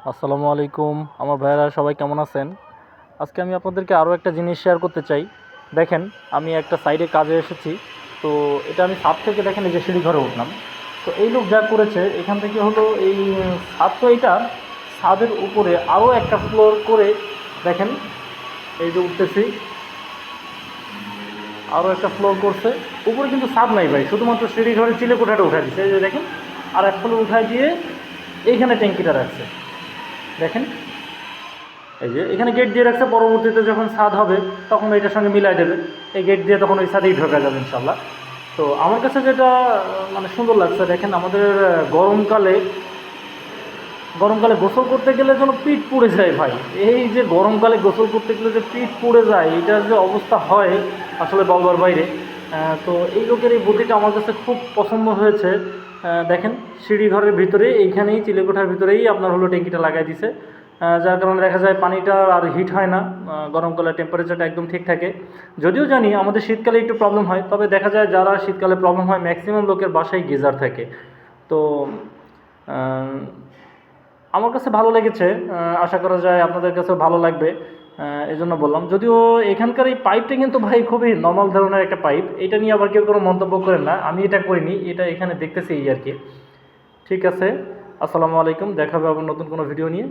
আসসালামু আলাইকুম আমার ভাইয়েরা সবাই কেমন আছেন? আজকে আমি আপনাদেরকে আরও একটা জিনিস শেয়ার করতে চাই। দেখেন, আমি একটা সাইডে কাজে এসেছি। তো এটা আমি ছাদ থেকে দেখেন এই যে সিঁড়ি ঘরে উঠলাম। তো এই লোক যা করেছে এখান থেকে হলো এই ছাদ, তো এইটা ছাদের উপরে আরও একটা ফ্লোর করে দেখেন, এই যে উঠতেছি আরও একটা ফ্লোর করছে। উপরে কিন্তু ছাদ নাই ভাই, শুধুমাত্র সিঁড়ি ঘরে চিলে কোঠাটা উঠাই দিচ্ছে। এই যে দেখেন, আর এক ফ্লোর উঠাই দিয়ে এইখানে ট্যাঙ্কিটা রাখছে। দেখেন, এই যে এখানে গেট দিয়ে রাখছে, পরবর্তীতে যখন ছাদ হবে তখন এটার সঙ্গে মিলাই দেবে। এই গেট দিয়ে তখন ওই ছাদেই ঢোকা যাবে ইনশাল্লাহ। তো আমার কাছে যেটা মানে সুন্দর লাগছে, দেখেন আমাদের গরমকালে গরমকালে গোসল করতে গেলে যেন পিঠ পুড়ে যায় ভাই। এই যে গরমকালে গোসল করতে গেলে যে পিঠ পুড়ে যায়, এটার যে অবস্থা হয় আসলে বলবার বাইরে। তো এই লোকের এই বুদ্ধিটা আমার কাছে খুব পছন্দ হয়েছে। দেখেন, সিঁড়ি ঘরের ভিতরে এইখানেই চিলেকোঠার ভিতরেই আপনার হলো ট্যাঙ্কিটা লাগাই দিছে। যার কারণে দেখা যায় পানিটা আর হিট হয় না। গরমকালে টেম্পারেচারটা একদম ঠিক থাকে। যদিও জানি আমাদের শীতকালে একটু প্রবলেম হয়, তবে দেখা যায় যারা শীতকালে প্রবলেম হয় ম্যাক্সিমাম লোকের বাসায় গিজার থাকে। তো আমার কাছে ভালো লেগেছে, আশা করা যায় আপনাদের কাছেও ভালো লাগবে। এই জন্য বললাম। যদিও এখানকার এই পাইপটা কিন্তু ভাই খুবই নর্মাল ধরনের একটা পাইপ, এটা নিয়ে আবার কেউ কোনো মন্তব্য করেন না, আমি এটা করিনি, এটা এখানে দেখতেছি এই আর কি। ঠিক আছে, আসসালামু আলাইকুম, দেখা হবে আবার নতুন কোনো ভিডিও নিয়ে।